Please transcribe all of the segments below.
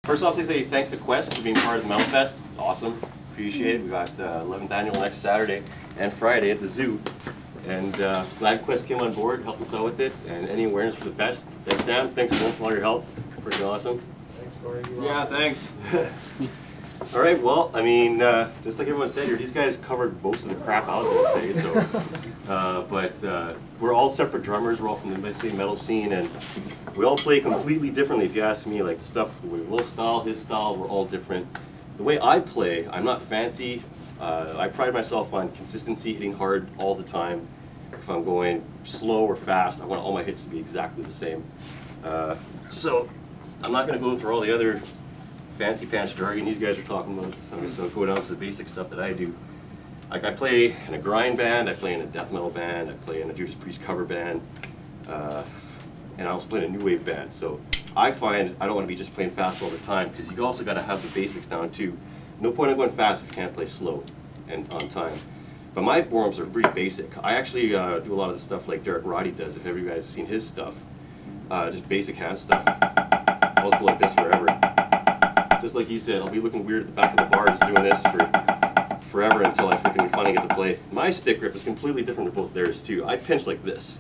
First off, to say thanks to Quest for being part of the Metalfest. Awesome. Appreciate it. We got 11th annual next Saturday and Friday at the zoo. And glad Quest came on board, helped us out with it, and any awareness for the fest. Thanks, Sam. Thanks, Will, for all your help. Pretty awesome. Thanks, Cory. Yeah, thanks. All right, well, I mean, just like everyone said here, these guys covered most of the crap I was going to say, so. But we're all separate drummers, we're all from the same metal scene, and we all play completely differently, if you ask me. Like, the stuff, Will's style, his style, we're all different. The way I play, I'm not fancy. I pride myself on consistency, hitting hard all the time. If I'm going slow or fast, I want all my hits to be exactly the same. So, I'm not going to go through all the other fancy pants jargon these guys are talking about. So I'm just going to go down to the basic stuff that I do. Like, I play in a grind band, I play in a death metal band, I play in a Judas Priest cover band, and I also play in a new wave band. So I find I don't want to be just playing fast all the time, because you also got to have the basics down too. No point in going fast if you can't play slow and on time. But my warm-ups are pretty basic. I actually do a lot of the stuff like Derek Roddy does, if every you guys have seen his stuff. Just basic hand stuff. I'll just go like this forever. Just like he said, I'll be looking weird at the back of the bar just doing this for forever until I freaking finally get to play. My stick grip is completely different from both theirs too. I pinch like this.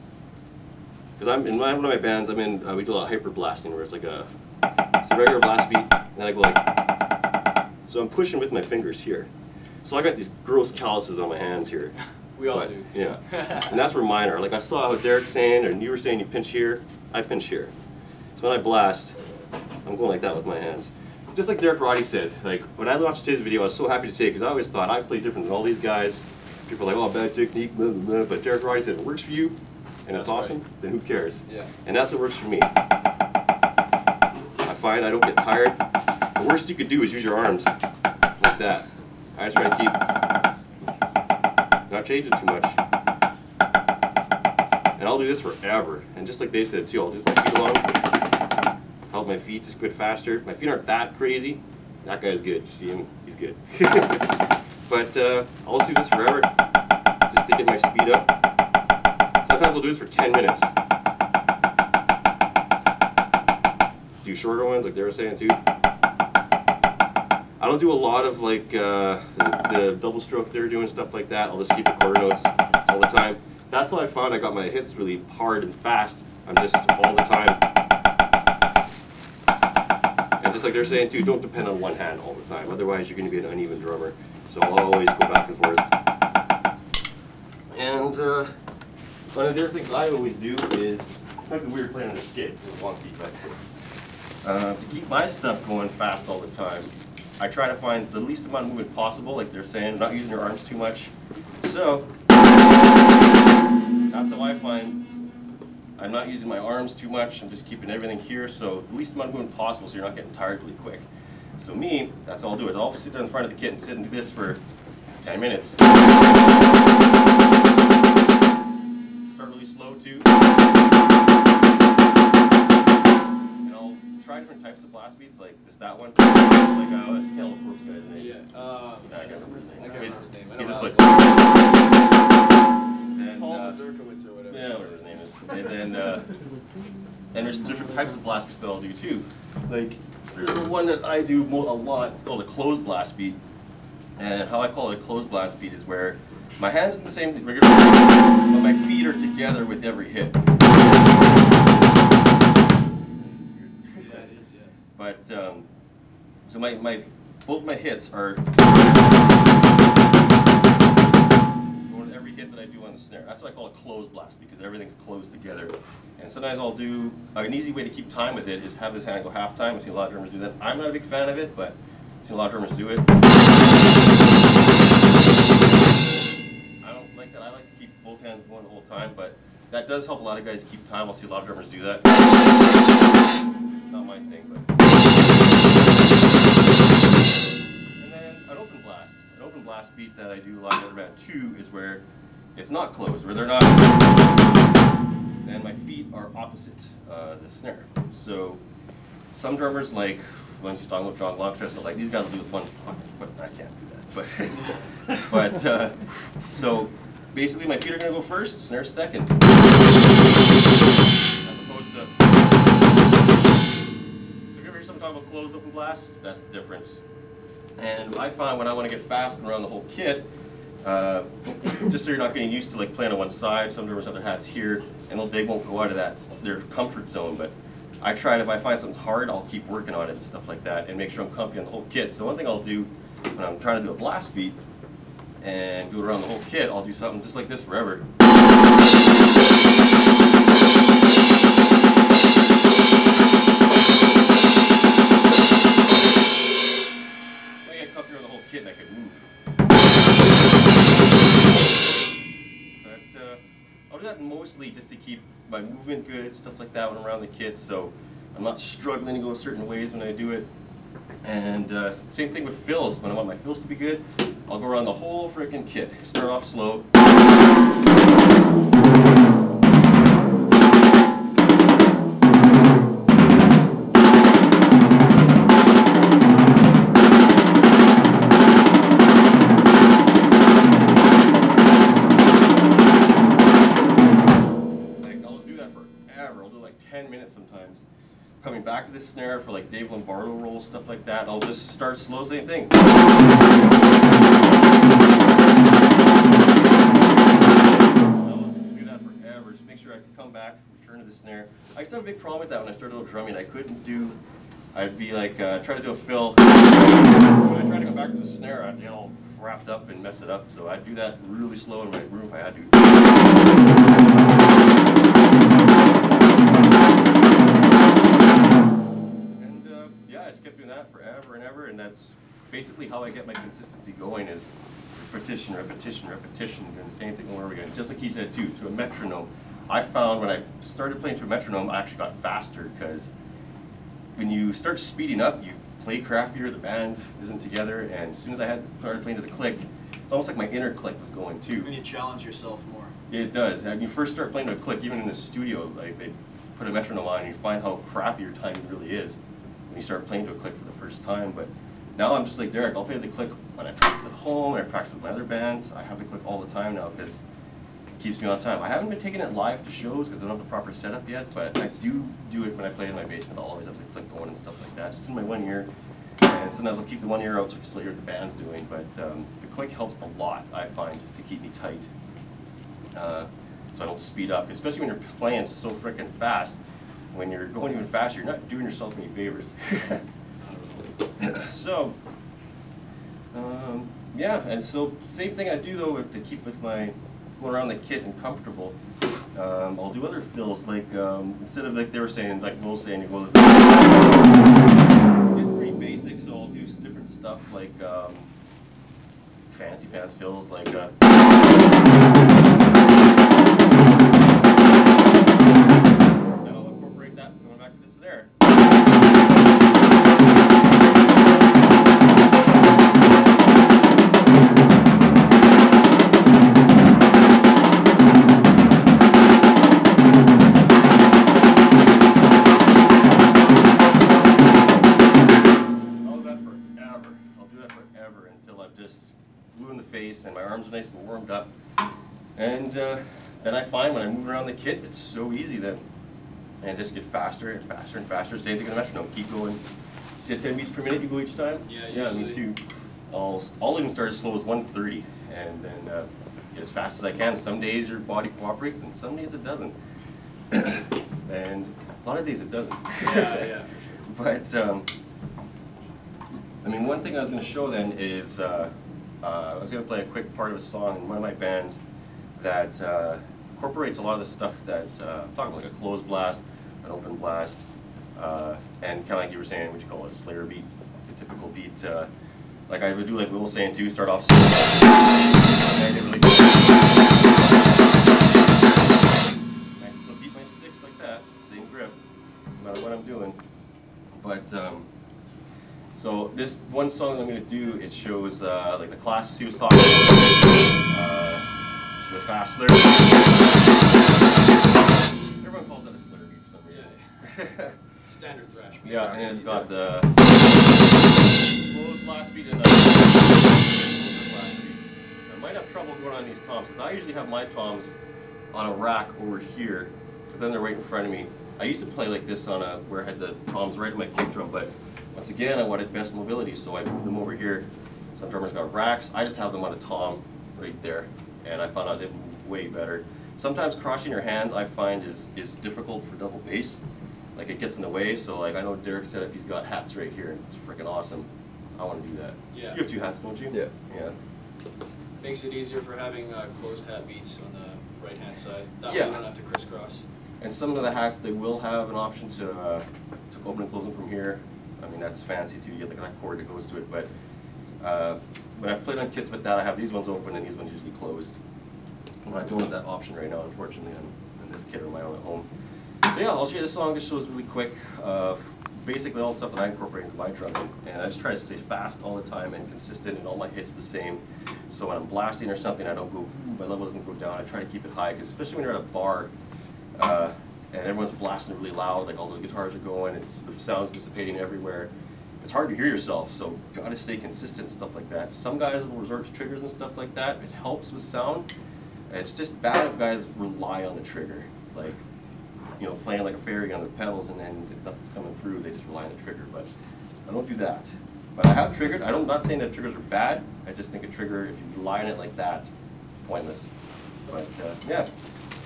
Because I'm in one of my bands, we do a lot of hyper blasting where it's like it's a regular blast beat, and then I go like, so I'm pushing with my fingers here. So I got these gross calluses on my hands here. We all do. Yeah, and that's where mine are. Like I saw what Derek's saying, and you were saying you pinch here, I pinch here. So when I blast, I'm going like that with my hands. Just like Derek Roddy said, like when I watched his video, I was so happy to say it because I always thought I played different than all these guys. People are like, oh, bad technique, blah, blah, blah. But Derek Roddy said, if it works for you, and it's awesome, right, then who cares? Yeah. And that's what works for me. I find I don't get tired. The worst you could do is use your arms like that. I just try to keep, not changing too much. And I'll do this forever. And just like they said too, I'll just my feet along. Help my feet just quit faster. My feet aren't that crazy. That guy's good. You see him? He's good. But I'll just do this forever, just to get my speed up. Sometimes I'll do this for 10 minutes. Do shorter ones, like they were saying too. I don't do a lot of like the double strokes they're doing, stuff like that. I'll just keep the quarter notes all the time. That's how I found I got my hits really hard and fast. I'm just all the time. Just like they're saying too, don't depend on one hand all the time. Otherwise, you're going to be an uneven drummer. So I'll always go back and forth. And one of the other things I always do is, it might be weird playing on a skid, it's wonky, but to keep my stuff going fast all the time, I try to find the least amount of movement possible, like they're saying, not using your arms too much. So that's how I find I'm not using my arms too much, I'm just keeping everything here, so the least amount of movement possible so you're not getting tired really quick. So me, that's all I'll do is I'll sit down in front of the kit and sit and do this for 10 minutes. Start really slow too. And I'll try different types of blast beats, like just that one. Like, that's Hell Corpse guy's name. Yeah. I can't remember his name. I can't remember his name. He's just like... Paul Mazurkowitz or whatever. Yeah, whatever his name is. And there's different types of blast beats that I'll do too. Like, there's the one that I do a lot, it's called a closed blast beat. And how I call it a closed blast beat is where my hands are the same regular, but my feet are together with every hit. Yeah, it is, yeah. But, so both my hits are going to every hit that I do on the snare. That's what I call a closed blast because everything's closed together. And sometimes I'll do, an easy way to keep time with it is have this hand go half time. I've seen a lot of drummers do that. I'm not a big fan of it, but I've seen a lot of drummers do it. I don't like that. I like to keep both hands going the whole time, but that does help a lot of guys keep time. I'll see a lot of drummers do that. Not my thing, but. And then an open blast. An open blast beat that I do a lot in the other band too is where it's not closed, where they're not, and my feet are opposite the snare. So some drummers, like when she's talking about John Longstress, like these guys will do with one fucking foot. I can't do that, but so basically my feet are gonna go first, snare second, as opposed to. So if you ever something talking about closed open blast, that's the difference. And I find when I want to get fast and around the whole kit, just so you're not getting used to like playing on one side, some drummers have their hats here, and they won't go out of their comfort zone. But I try it, if I find something hard, I'll keep working on it and stuff like that, and make sure I'm comfy on the whole kit. So one thing I'll do when I'm trying to do a blast beat and do it around the whole kit, I'll do something just like this forever. Kit and I could move. But I'll do that mostly just to keep my movement good, stuff like that when I'm around the kit, so I'm not struggling to go certain ways when I do it. And same thing with fills. When I want my fills to be good, I'll go around the whole freaking kit. Start off slow. Sometimes. Coming back to this snare for like Dave Lombardo rolls, stuff like that, I'll just start slow, same thing. I'll do that forever, just make sure I can come back, return to the snare. I used to have a big problem with that when I started out drumming. I'd be like, try to do a fill. When I try to go back to the snare, I'd get all wrapped up and mess it up, so I'd do that really slow in my room if I had to. I just kept doing that forever and ever, and that's basically how I get my consistency going, is repetition, repetition, repetition, doing the same thing over again. Just like he said too, to a metronome. I found when I started playing to a metronome, I actually got faster, because when you start speeding up, you play crappier, the band isn't together, and as soon as I started playing to the click, it's almost like my inner click was going too. And you challenge yourself more. It does. When you first start playing to a click, even in the studio, like they put a metronome on and you find how crappy your timing really is when you start playing to a click for the first time. But now I'm just like Derek, I'll play the click when I practice at home, and I practice with my other bands. I have the click all the time now because it keeps me on time. I haven't been taking it live to shows because I don't have the proper setup yet, but I do it when I play in my basement. I'll always have the click going and stuff like that, just in my one ear. And sometimes I'll keep the one ear out so I can still hear what the band's doing, but the click helps a lot, I find, to keep me tight. So I don't speed up, especially when you're playing so freaking fast. When you're going even faster, you're not doing yourself any favors. So, yeah, and so same thing I do though to keep with my going around the kit and comfortable. I'll do other fills, like instead of like they were saying, like Will saying, you go. It's pretty basic, so I'll do different stuff like fancy pants fills, like. And my arms are nice and warmed up, and then I find when I move around the kit, it's so easy then, and just get faster and faster and faster. Same thing with the metronome, keep going. See at 10 beats per minute you go each time? Yeah, me too. I'll even start as slow as 130, and then get as fast as I can. Some days your body cooperates, and some days it doesn't, and a lot of days it doesn't. Yeah, for sure. But I mean, one thing I was going to show then is. I was going to play a quick part of a song in one of my bands that incorporates a lot of the stuff that I'm talking about, like a closed blast, an open blast, and kind of like you were saying, what you call it, a Slayer beat, the typical beat. Like I would do, like Will was saying too, start off slow. I can still keep my sticks like that, same grip, no matter what I'm doing. But so this one song I'm going to do, it shows like the clasps he was talking about, the fast Slayer. Everyone calls that a Slayer beat for some reason. Yeah. Standard thrash beat. Yeah, and then it's got the closed blast beat and the blast beat. I might have trouble going on these toms, because I usually have my toms on a rack over here, but then they're right in front of me. I used to play like this on where I had the toms right at my kick drum, but once again, I wanted best mobility, so I moved them over here. Some drummers got racks. I just have them on a tom right there, and I found I was able to move way better. Sometimes crossing your hands I find is difficult for double bass. Like it gets in the way, so like I know Derek said if he's got hats right here, and it's freaking awesome. I want to do that. Yeah. You have 2 hats, don't you? Yeah. Yeah. Makes it easier for having closed hat beats on the right hand side. That way Yeah. you don't have to crisscross. And some of the hats, they will have an option to open and close them from here. I mean, that's fancy too. You get like that cord that goes to it. But when I've played on kits with that, I have these ones open and these ones usually closed. But I don't have that option right now, unfortunately, on this kit or my own at home. So yeah, I'll show you this song. Just shows really quick. Basically all the stuff that I incorporate into my drumming, and I just try to stay fast all the time and consistent, and all my hits the same. So when I'm blasting or something, I don't go, my level doesn't go down. I try to keep it high, because especially when you're at a bar and everyone's blasting really loud, like all the guitars are going, the sound's dissipating everywhere. It's hard to hear yourself, so you gotta stay consistent, stuff like that. Some guys will resort to triggers and stuff like that. It helps with sound. It's just bad if guys rely on the trigger, like, you know, playing like a fairy on the pedals and then nothing's coming through, they just rely on the trigger. But I don't do that. But I have triggered. I'm not saying that triggers are bad. I just think a trigger, if you rely on it like that, it's pointless. But yeah.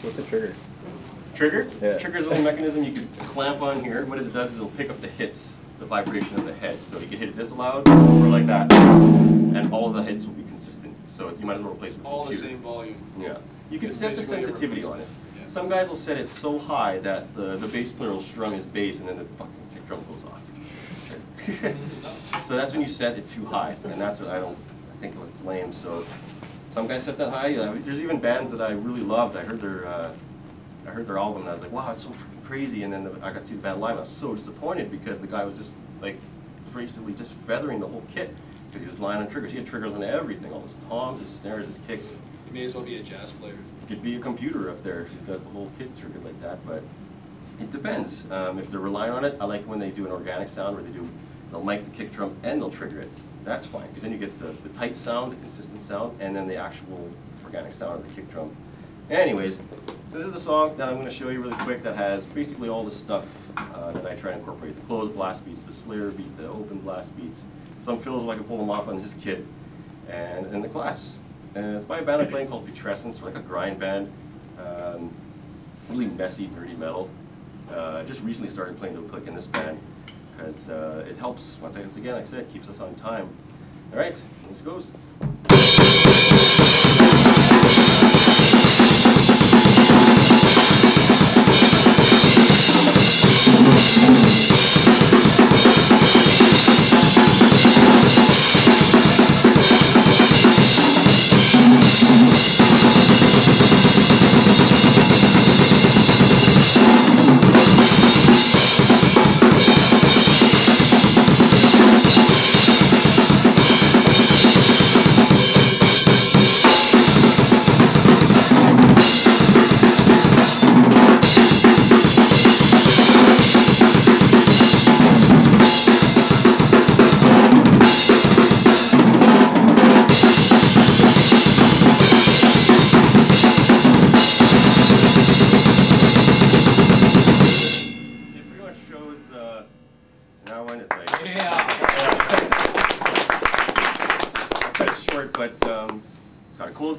What's a trigger? Trigger? Yeah. Trigger's a little mechanism you can clamp on here. What it does is it'll pick up the hits, the vibration of the head. So you can hit it this loud or like that, and all of the hits will be consistent. So you might as well replace it with All the computer. same volume. Yeah. You can It's set the basically a sensitivity on it. replacement. Yeah. Some guys will set it so high that the bass player will strum his bass and then the fucking kick drum goes off. So that's when you set it too high, and that's what I think it's lame. So some guys set that high. There's even bands that I really loved. I heard their album and I was like, wow, it's so freaking crazy. And then I got to see the band live. I was so disappointed because the guy was just like basically just feathering the whole kit because he was relying on triggers. He had triggers on everything, all his toms, his snares, his kicks. You may as well be a jazz player. He could be a computer up there if he's got the whole kit triggered like that. But it depends. If they're relying on it, I like when they do an organic sound where they'll mic the kick drum and they'll trigger it. That's fine, because then you get the tight sound, the consistent sound, and then the actual organic sound of the kick drum. Anyways, this is a song that I'm going to show you really quick that has basically all the stuff that I try to incorporate. The closed blast beats, the slayer beat, the open blast beats. Some fills if I can pull them off on this kit. And the clasps. And it's by a band I'm playing called Putrescence, like a grind band. Really messy, dirty metal. Just recently started playing the click in this band because it helps, once again, like I said, it keeps us on time. All right, this goes.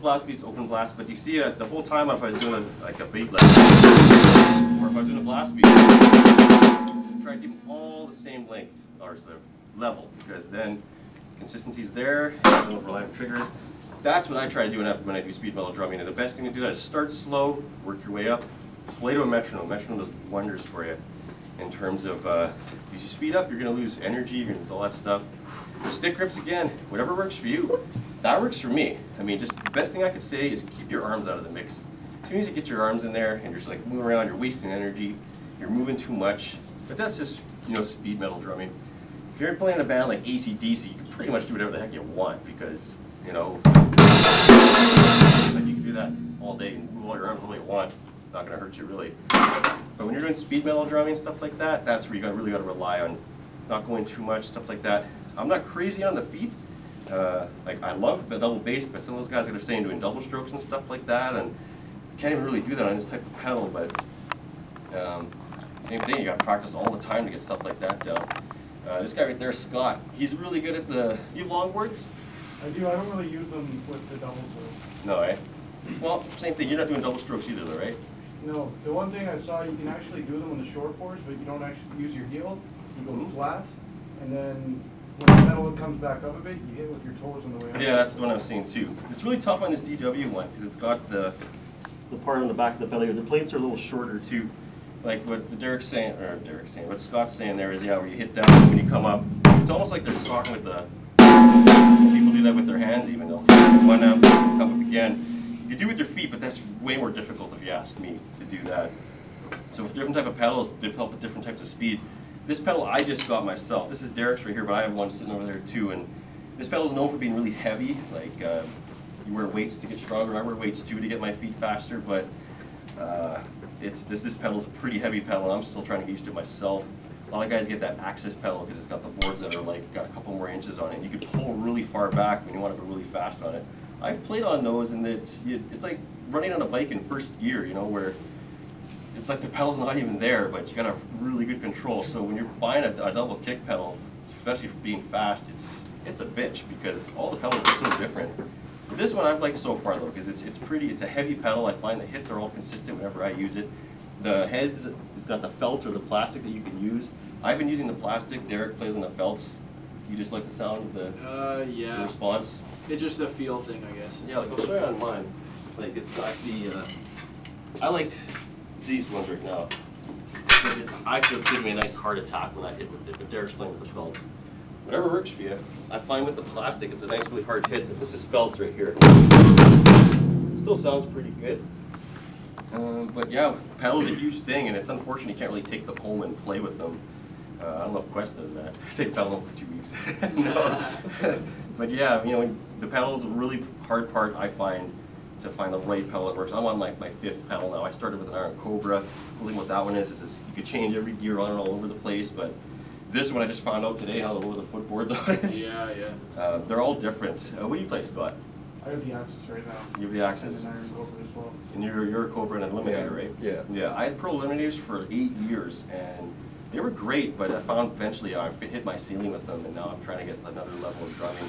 Blast beats, open blast, but you see the whole time if I was doing like a beat like or if I was doing a blast beat, try to keep them all the same length or the level, because then consistency's there, don't rely on triggers. That's what I try to do when I do speed metal drumming, and the best thing to do is start slow, work your way up, play to a metronome. Metronome does wonders for you in terms of, as you speed up, you're going to lose energy, you're going to lose all that stuff. Stick grips again, whatever works for you. That works for me. I mean, just the best thing I could say is keep your arms out of the mix. As soon as you get your arms in there and you're just like moving around, you're wasting energy, you're moving too much. But that's just, you know, speed metal drumming. If you're playing a band like AC/DC, you can pretty much do whatever the heck you want because, you know, like you can do that all day and move all your arms all you want. It's not going to hurt you really. But when you're doing speed metal drumming, stuff like that, that's where you really got to rely on not going too much, stuff like that. I'm not crazy on the feet. Like I love the double bass, but some of those guys that are saying doing double strokes and stuff like that, and you can't even really do that on this type of pedal. But Same thing, you gotta practice all the time to get stuff like that down. This guy right there, Scott, he's really good at the, you have longboards? I do, I don't really use them with the double strokes. No, eh? Well, same thing, you're not doing double strokes either though, right? No, the one thing I saw, you can actually do them on the short boards, but you don't actually use your heel. You go flat, and then when the pedal comes back up a bit, you hit with your toes on the way up. Yeah, that's the one I was seeing too. It's really tough on this DW one because it's got the part on the back of the pedal here. The plates are a little shorter too. Like what what Scott's saying there is, yeah, where you hit down when you come up. It's almost like they're talking with the, people do that with their hands even. They'll hit one up, come up again. You do it with your feet, but that's way more difficult if you ask me to do that. So with different type of pedals, develop with different types of speed. This pedal I just got myself. This is Derek's right here, but I have one sitting over there too. And this pedal is known for being really heavy. Like you wear weights to get stronger. I wear weights too to get my feet faster. But this pedal is a pretty heavy pedal, and I'm still trying to get used to it myself. A lot of guys get that Axis pedal because it's got the boards that are like got a couple more inches on it. And you can pull really far back when you want to go really fast on it. I've played on those, and it's like running on a bike in first gear, you know, where it's like the pedal's not even there, but you got a really good control. So when you're buying a double kick pedal, especially for being fast, it's a bitch because all the pedals are so different. This one I've liked so far though, because it's a heavy pedal. I find the hits are all consistent whenever I use it. The heads, it's got the felt or the plastic that you can use. I've been using the plastic. Derek plays on the felts. You just like the sound of the response? It's just a feel thing, I guess. Yeah, like I'll show you on mine. Like it's got the, I like these ones right now. I feel it's giving me a nice heart attack when I hit with it, but Derek's playing with the felts. Whatever works for you. I find with the plastic, it's a nice really hard hit, but this is felts right here. Still sounds pretty good. But yeah, pedal's a huge thing, and it's unfortunate you can't really take them home and play with them. I don't know if Quest does that. Take pedal home for 2 weeks. No. But yeah, you know, the pedal is a really hard part, I find, to find the right pedal that works. I'm on like my 5th pedal now. I started with an Iron Cobra. The cool thing with that one is you could change every gear on it all over the place, but this one I just found out today how low the footboard's on it. Yeah. They're all different. What do you play, Scott? I have the Axis right now. You have the Axis? And an Iron Cobra as well. And you're a Cobra and a Eliminator, right? Yeah. Yeah, I had Pro Eliminators for 8 years, and they were great, but I found eventually I hit my ceiling with them, and now I'm trying to get another level of drumming.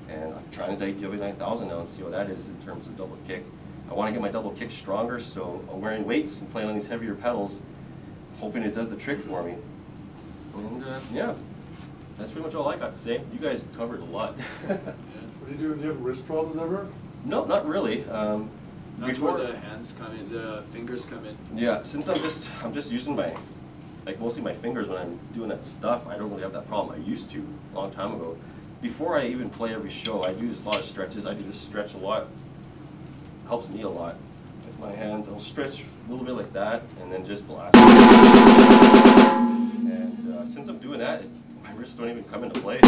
And I'm trying to take W9000 now and see what that is in terms of double kick. I want to get my double kick stronger, so I'm wearing weights and playing on these heavier pedals, hoping it does the trick for me. And yeah, that's pretty much all I got to say. You guys covered a lot. What do you do? Do you have wrist problems ever? No, not really. That's where the hands come in, the fingers come in. Yeah, since I'm just using mostly my fingers when I'm doing that stuff, I don't really have that problem. I used to, a long time ago. Before I even play every show, I do a lot of stretches. I do this stretch a lot. Helps me a lot with my hands. I'll stretch a little bit like that, and then just blast. And since I'm doing that, my wrists don't even come into play. I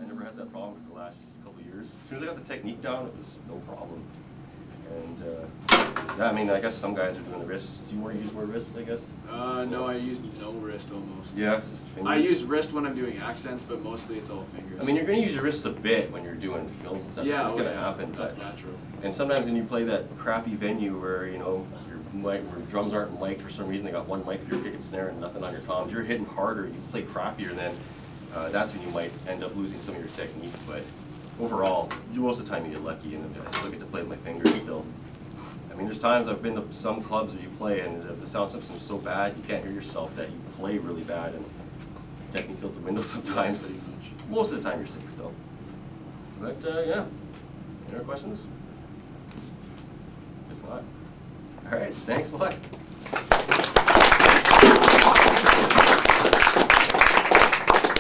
never had that problem for the last couple of years. As soon as I got the technique down, it was no problem. And yeah, I mean, I guess some guys are doing the wrists. You use more wrists, I guess? No, I use no wrist almost. Yeah, it's just fingers. I use wrist when I'm doing accents, but mostly it's all fingers. I mean, you're going to use your wrists a bit when you're doing fills and stuff. Yeah, it's just going to happen. That's natural. And sometimes when you play that crappy venue where, you know, where drums aren't mic'd for some reason, they got one mic for your kick and snare and nothing on your toms, you're hitting harder, you play crappier, then that's when you might end up losing some of your technique. But overall, most of the time you get lucky, and I still get to play with my fingers still. I mean, there's times I've been to some clubs where you play and the sound system's so bad you can't hear yourself that you play really bad, and technique's out the window sometimes. Yeah, pretty much. Most of the time you're safe though. But yeah, any other questions? Guess not. All right, thanks a lot.